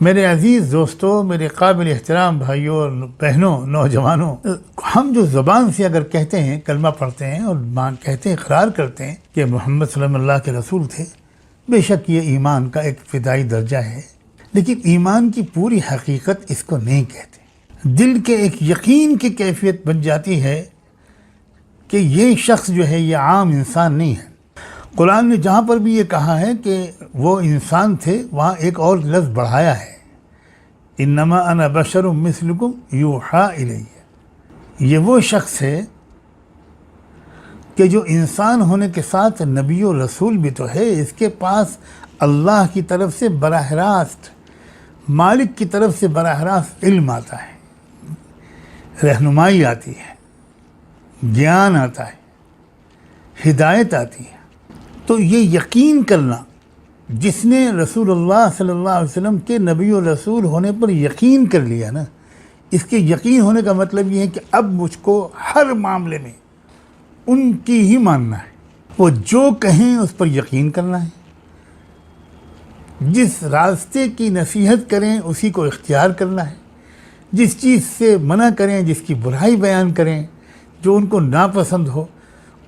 میرے عزیز دوستوں، میرے قابل احترام بھائیوں اور بہنوں، نوجوانوں، ہم جو زبان سے اگر کہتے ہیں، کلمہ پڑھتے ہیں اور کہتے ہیں، اقرار کرتے ہیں کہ محمد صلی اللہ کے رسول تھے، بے شک یہ ایمان کا ایک ابتدائی درجہ ہے، لیکن ایمان کی پوری حقیقت اس کو نہیں کہتے۔ دل کے ایک یقین کی کیفیت بن جاتی ہے کہ یہ شخص جو ہے یہ عام انسان نہیں ہے۔ قرآن نے جہاں پر بھی یہ کہا ہے کہ وہ انسان تھے، وہاں ایک اور لفظ بڑھایا ہے، انما انا بشر مثلکم یوحا الی۔ یہ وہ شخص ہے کہ جو انسان ہونے کے ساتھ نبی و رسول بھی تو ہے، اس کے پاس اللہ کی طرف سے براہ راست، مالک کی طرف سے براہ راست علم آتا ہے، رہنمائی آتی ہے، گیان آتا ہے، ہدایت آتی ہے۔ تو یہ یقین کرنا، جس نے رسول اللہ صلی اللہ علیہ وسلم کے نبی و رسول ہونے پر یقین کر لیا نا، اس کے یقین ہونے کا مطلب یہ ہے کہ اب مجھ کو ہر معاملے میں ان کی ہی ماننا ہے، وہ جو کہیں اس پر یقین کرنا ہے، جس راستے کی نصیحت کریں اسی کو اختیار کرنا ہے، جس چیز سے منع کریں، جس کی برائی بیان کریں، جو ان کو ناپسند ہو،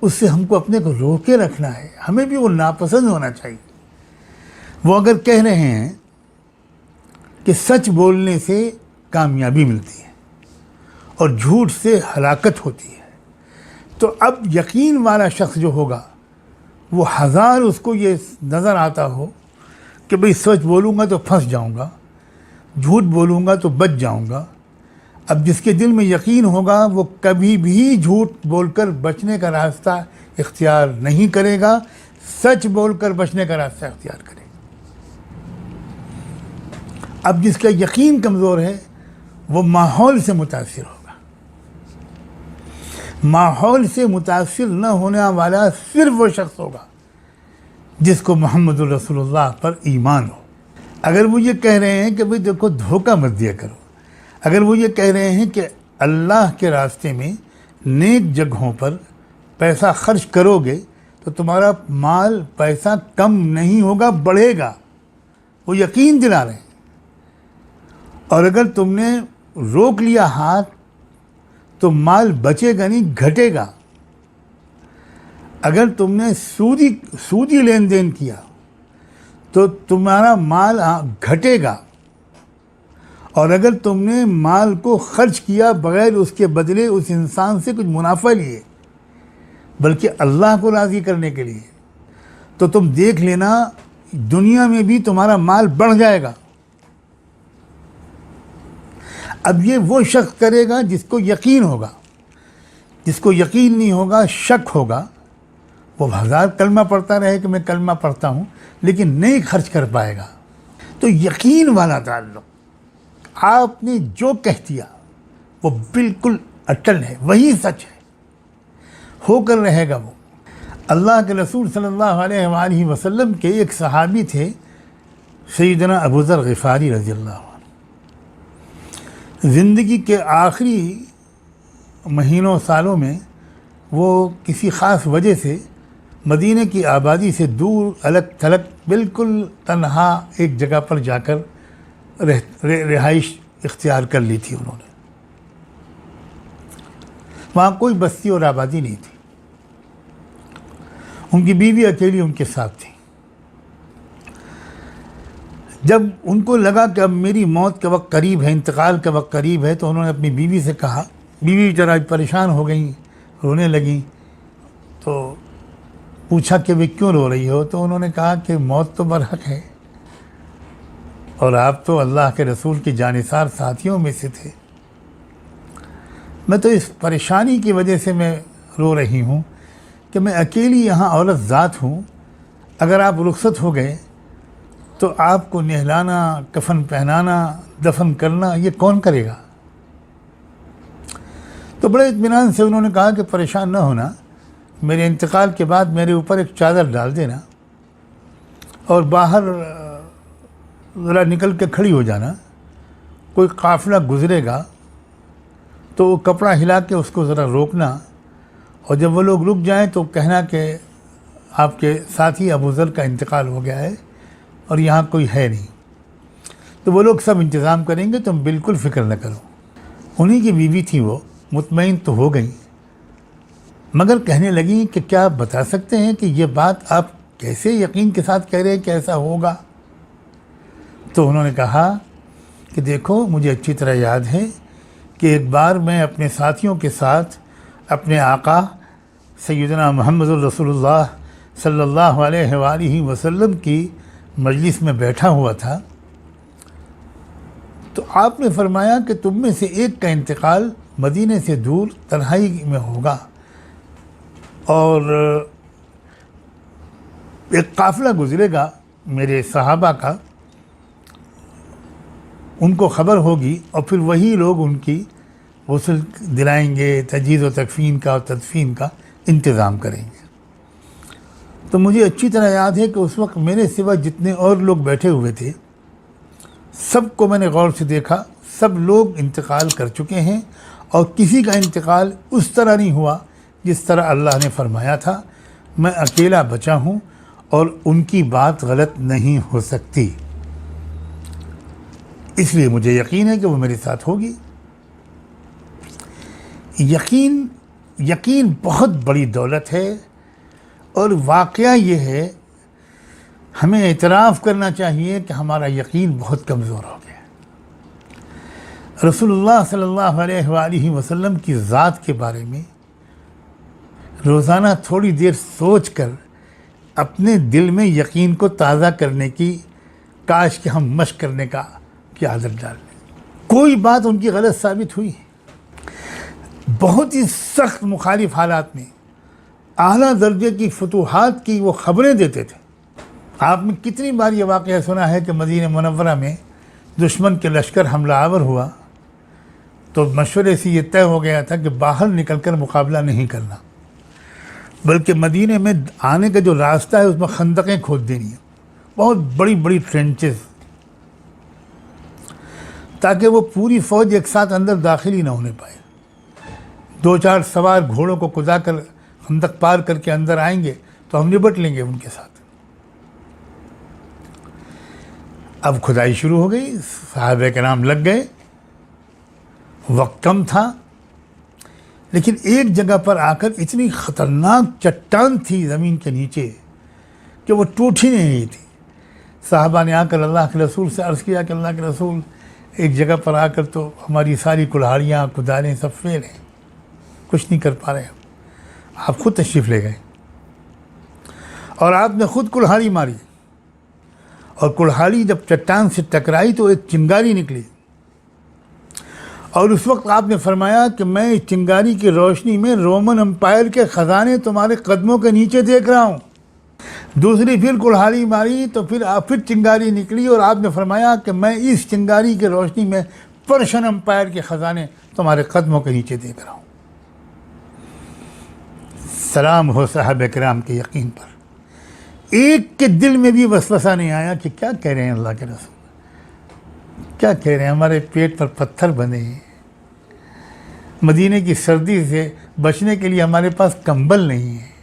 اس سے ہم کو اپنے کو روکے رکھنا ہے۔ ہمیں بھی وہ ناپسند ہونا چاہیے۔ وہ اگر کہہ رہے ہیں کہ سچ بولنے سے کامیابی ملتی ہے اور جھوٹ سے ہلاکت ہوتی ہے، تو اب یقین والا شخص جو ہوگا وہ ہزار اس کو یہ نظر آتا ہو کہ بھئی سچ بولوں گا تو پھنس جاؤں گا، جھوٹ بولوں گا تو بچ جاؤں گا، اب جس کے دل میں یقین ہوگا وہ کبھی بھی جھوٹ بول کر بچنے کا راستہ اختیار نہیں کرے گا، سچ بول کر بچنے کا راستہ اختیار کرے گا۔ اب جس کا یقین کمزور ہے وہ ماحول سے متاثر ہوگا۔ ماحول سے متاثر نہ ہونے والا صرف وہ شخص ہوگا جس کو محمد الرسول اللہ پر ایمان ہو۔ اگر وہ یہ کہہ رہے ہیں کہ بھئی دیکھو دھوکہ مت دیا کرو، اگر وہ یہ کہہ رہے ہیں کہ اللہ کے راستے میں نیک جگہوں پر پیسہ خرچ کرو گے تو تمہارا مال پیسہ کم نہیں ہوگا، بڑھے گا، وہ یقین دلا رہے ہیں، اور اگر تم نے روک لیا ہاتھ تو مال بچے گا نہیں، گھٹے گا۔ اگر تم نے سودی لین دین کیا تو تمہارا مال گھٹے گا، اور اگر تم نے مال کو خرچ کیا بغیر اس کے بدلے اس انسان سے کچھ منافع لیے بلکہ اللہ کو راضی کرنے کے لیے، تو تم دیکھ لینا دنیا میں بھی تمہارا مال بڑھ جائے گا۔ اب یہ وہ شخص کرے گا جس کو یقین ہوگا، جس کو یقین نہیں ہوگا، شک ہوگا، وہ ہزار کلمہ پڑھتا رہے کہ میں کلمہ پڑھتا ہوں لیکن نہیں خرچ کر پائے گا۔ تو یقین والا تعلق، آپ نے جو کہہ دیا وہ بالکل اٹل ہے، وہی سچ ہے، ہو کر رہے گا وہ۔ اللہ کے رسول صلی اللہ علیہ وآلہ وسلم کے ایک صحابی تھے، سیدنا ابو ذر غفاری رضی اللہ عنہ۔ زندگی کے آخری مہینوں سالوں میں وہ کسی خاص وجہ سے مدینہ کی آبادی سے دور، الگ تھلگ، بالکل تنہا ایک جگہ پر جا کر رہائش اختیار کر لی تھی انہوں نے۔ وہاں کوئی بستی اور آبادی نہیں تھی، ان کی بیوی اکیلی ان کے ساتھ تھی۔ جب ان کو لگا کہ اب میری موت کا وقت قریب ہے، انتقال کا وقت قریب ہے، تو انہوں نے اپنی بیوی سے کہا، بیوی ذرا پریشان ہو گئیں، رونے لگیں، تو پوچھا کہ وہ کیوں رو رہی ہو؟ تو انہوں نے کہا کہ موت تو برحق ہے، اور آپ تو اللہ کے رسول کی جانثار ساتھیوں میں سے تھے، میں تو اس پریشانی کی وجہ سے میں رو رہی ہوں کہ میں اکیلی یہاں عورت ذات ہوں، اگر آپ رخصت ہو گئے تو آپ کو نہلانا، کفن پہنانا، دفن کرنا یہ کون کرے گا؟ تو بڑے اطمینان سے انہوں نے کہا کہ پریشان نہ ہونا، میرے انتقال کے بعد میرے اوپر ایک چادر ڈال دینا اور باہر ذرا نکل کے کھڑی ہو جانا، کوئی قافلہ گزرے گا تو وہ کپڑا ہلا کے اس کو ذرا روکنا، اور جب وہ لوگ رک جائیں تو کہنا کہ آپ کے ساتھی ابو ذر کا انتقال ہو گیا ہے اور یہاں کوئی ہے نہیں۔ تو وہ لوگ سب انتظام کریں گے، تم بالکل فکر نہ کرو۔ انہی کی بیوی تھی، وہ مطمئن تو ہو گئی، مگر کہنے لگی کہ کیا آپ بتا سکتے ہیں کہ یہ بات آپ کیسے یقین کے ساتھ کہہ رہے ہیں کہ ایسا ہوگا؟ تو انہوں نے کہا کہ دیکھو، مجھے اچھی طرح یاد ہے کہ ایک بار میں اپنے ساتھیوں کے ساتھ اپنے آقا سیدنا محمد الرسول اللہ صلی اللہ علیہ وآلہ وسلم کی مجلس میں بیٹھا ہوا تھا، تو آپ نے فرمایا کہ تم میں سے ایک کا انتقال مدینے سے دور تنہائی میں ہوگا، اور ایک قافلہ گزرے گا میرے صحابہ کا، ان کو خبر ہوگی، اور پھر وہی لوگ ان کی غسل دلائیں گے، تجہیز و تکفین کا اور تدفین کا انتظام کریں گے۔ تو مجھے اچھی طرح یاد ہے کہ اس وقت میرے سوا جتنے اور لوگ بیٹھے ہوئے تھے، سب کو میں نے غور سے دیکھا، سب لوگ انتقال کر چکے ہیں، اور کسی کا انتقال اس طرح نہیں ہوا جس طرح اللہ نے فرمایا تھا۔ میں اکیلا بچا ہوں اور ان کی بات غلط نہیں ہو سکتی، اس لیے مجھے یقین ہے کہ وہ میرے ساتھ ہوگی۔ یقین بہت بڑی دولت ہے، اور واقعہ یہ ہے، ہمیں اعتراف کرنا چاہیے کہ ہمارا یقین بہت کمزور ہو گیا۔ رسول اللہ صلی اللہ علیہ وآلہ وسلم کی ذات کے بارے میں روزانہ تھوڑی دیر سوچ کر اپنے دل میں یقین کو تازہ کرنے کی کاش کہ ہم مشق کرنے کی عادت ڈال لیں۔ کوئی بات ان کی غلط ثابت ہوئی، بہت ہی سخت مخالف حالات میں اعلیٰ درجے کی فتوحات کی وہ خبریں دیتے تھے۔ آپ نے کتنی بار یہ واقعہ سنا ہے کہ مدینہ منورہ میں دشمن کے لشکر حملہ آور ہوا تو مشورے سے یہ طے ہو گیا تھا کہ باہر نکل کر مقابلہ نہیں کرنا، بلکہ مدینہ میں آنے کا جو راستہ ہے اس میں خندقیں کھود دینی ہیں، بہت بڑی بڑی ٹرینچز، تاکہ وہ پوری فوج ایک ساتھ اندر داخل ہی نہ ہونے پائے۔ 2-4 سوار گھوڑوں کو کدا کر خندق پار کر کے اندر آئیں گے تو ہم نبٹ لیں گے ان کے ساتھ۔ اب کھدائی شروع ہو گئی، صحابہ کرام لگ گئے، وقت کم تھا، لیکن ایک جگہ پر آ کر اتنی خطرناک چٹان تھی زمین کے نیچے کہ وہ ٹوٹ ہی نہیں رہی تھی۔ صحابہ نے آ کر اللہ کے رسول سے عرض کیا کہ اللہ کے رسول، ایک جگہ پر آ کر تو ہماری ساری کلہاڑیاں کدالیں سب فیل ہیں، کچھ نہیں کر پا رہے ہیں۔ آپ خود تشریف لے گئے اور آپ نے خود کلہاڑی ماری، اور کلہاڑی جب چٹان سے ٹکرائی تو ایک چنگاری نکلی، اور اس وقت آپ نے فرمایا کہ میں اس چنگاری کی روشنی میں رومن امپائر کے خزانے تمہارے قدموں کے نیچے دیکھ رہا ہوں۔ دوسری پھر کلہاڑی ماری تو پھر چنگاری نکلی، اور آپ نے فرمایا کہ میں اس چنگاری کی روشنی میں پرشین امپائر کے خزانے تمہارے قدموں کے نیچے دیکھ رہا ہوں۔ سلام ہو صحابہ کرام کے یقین پر، ایک کے دل میں بھی وسوسہ نہیں آیا کہ کیا کہہ رہے ہیں اللہ کے رسول، کیا کہہ رہے ہیں، ہمارے پیٹ پر پتھر بندھے ہیں، مدینے کی سردی سے بچنے کے لیے ہمارے پاس کمبل نہیں ہے،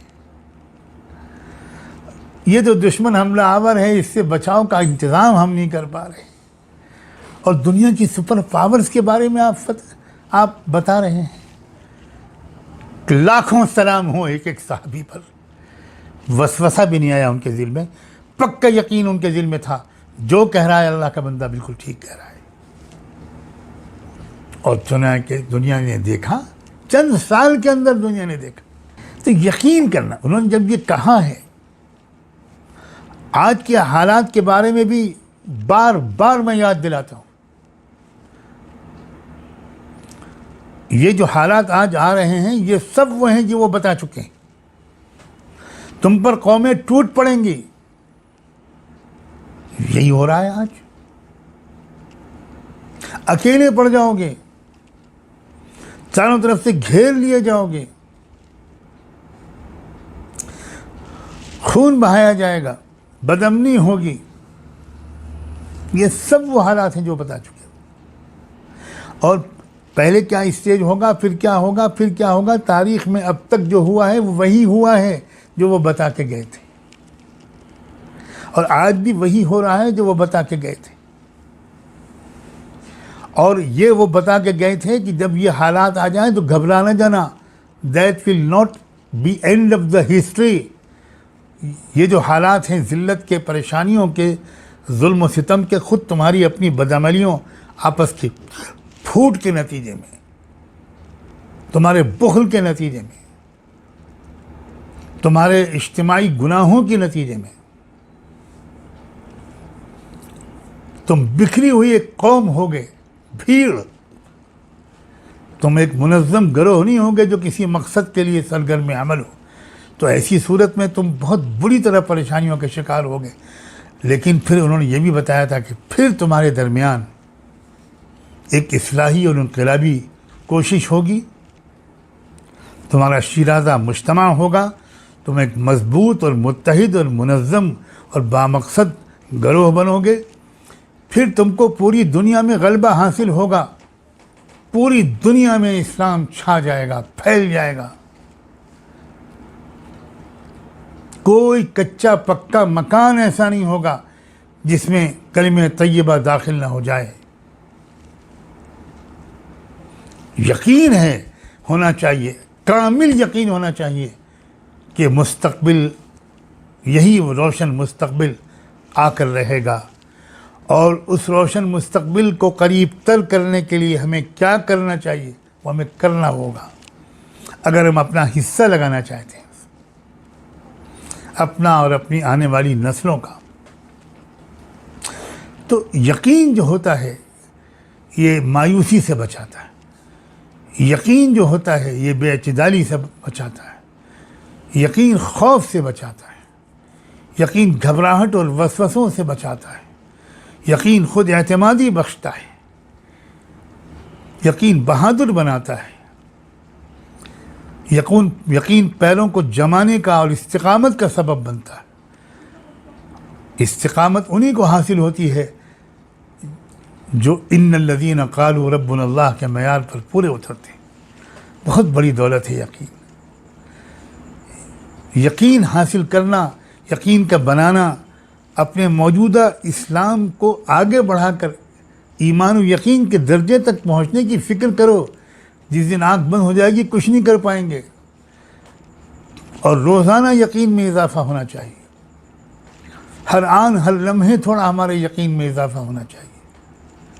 یہ تو دشمن حملہ آور ہے، اس سے بچاؤ کا انتظام ہم نہیں کر پا رہے، اور دنیا کی سپر پاورز کے بارے میں آپ بتا رہے ہیں۔ لاکھوں سلام ہو ایک ایک صحابی پر، وسوسہ بھی نہیں آیا ان کے دل میں، پکا یقین ان کے دل میں تھا، جو کہہ رہا ہے اللہ کا بندہ بالکل ٹھیک کہہ رہا ہے۔ اور سنا کہ دنیا نے دیکھا، چند سال کے اندر دنیا نے دیکھا، تو یقین کرنا۔ انہوں نے جب یہ کہا ہے، آج کے حالات کے بارے میں بھی بار بار میں یاد دلاتا ہوں، یہ جو حالات آج آ رہے ہیں یہ سب وہ ہیں جو وہ بتا چکے ہیں۔ تم پر قومیں ٹوٹ پڑیں گی، یہی ہو رہا ہے آج۔ اکیلے پڑ جاؤ گے، چاروں طرف سے گھیر لیے جاؤ گے، خون بہایا جائے گا، بدامنی ہوگی، یہ سب وہ حالات ہیں جو بتا چکے ہیں۔ اور پہلے کیا اسٹیج ہوگا، پھر کیا ہوگا، پھر کیا ہوگا، تاریخ میں اب تک جو ہوا ہے وہی ہوا ہے جو وہ بتا کے گئے تھے، اور آج بھی وہی ہو رہا ہے جو وہ بتا کے گئے تھے۔ اور یہ وہ بتا کے گئے تھے کہ جب یہ حالات آ جائیں تو گھبرا نہ جانا، that will not be end of the history. یہ جو حالات ہیں ذلت کے، پریشانیوں کے، ظلم و ستم کے، خود تمہاری اپنی بدعملیوں، آپس کی پھوٹ کے نتیجے میں، تمہارے بخل کے نتیجے میں، تمہارے اجتماعی گناہوں کے نتیجے میں تم بکھری ہوئی ایک قوم ہوگے، بھیڑ. تم ایک منظم گروہ نہیں ہوگے جو کسی مقصد کے لیے سرگرم عمل ہو. تو ایسی صورت میں تم بہت بری طرح پریشانیوں کے شکار ہوگے. لیکن پھر انہوں نے یہ بھی بتایا تھا کہ پھر تمہارے درمیان ایک اصلاحی اور انقلابی کوشش ہوگی، تمہارا شیرازہ مجتمع ہوگا، تم ایک مضبوط اور متحد اور منظم اور بامقصد گروہ بنو گے. پھر تم کو پوری دنیا میں غلبہ حاصل ہوگا، پوری دنیا میں اسلام چھا جائے گا، پھیل جائے گا. کوئی کچا پکا مکان ایسا نہیں ہوگا جس میں کلمہ طیبہ داخل نہ ہو جائے. یقین ہے، ہونا چاہیے، کامل یقین ہونا چاہیے کہ مستقبل، یہی روشن مستقبل آ کر رہے گا. اور اس روشن مستقبل کو قریب تر کرنے کے لیے ہمیں کیا کرنا چاہیے؟ وہ ہمیں کرنا ہوگا. اگر ہم اپنا حصہ لگانا چاہتے ہیں، اپنا اور اپنی آنے والی نسلوں کا، تو یقین جو ہوتا ہے یہ مایوسی سے بچاتا ہے. یقین جو ہوتا ہے یہ بے اعتدالی سے بچاتا ہے. یقین خوف سے بچاتا ہے. یقین گھبراہٹ اور وسوسوں سے بچاتا ہے. یقین خود اعتمادی بخشتا ہے. یقین بہادر بناتا ہے. یقین پیروں کو جمانے کا اور استقامت کا سبب بنتا ہے. استقامت انہی کو حاصل ہوتی ہے جو ان الذین قالوا ربنا اللہ کے معیار پر پورے اترتے ہیں. بہت بڑی دولت ہے یقین. یقین حاصل کرنا، یقین کا بنانا، اپنے موجودہ اسلام کو آگے بڑھا کر ایمان و یقین کے درجے تک پہنچنے کی فکر کرو. جس دن آنکھ بند ہو جائے گی کچھ نہیں کر پائیں گے. اور روزانہ یقین میں اضافہ ہونا چاہیے. ہر آن ہر لمحے تھوڑا ہمارے یقین میں اضافہ ہونا چاہیے.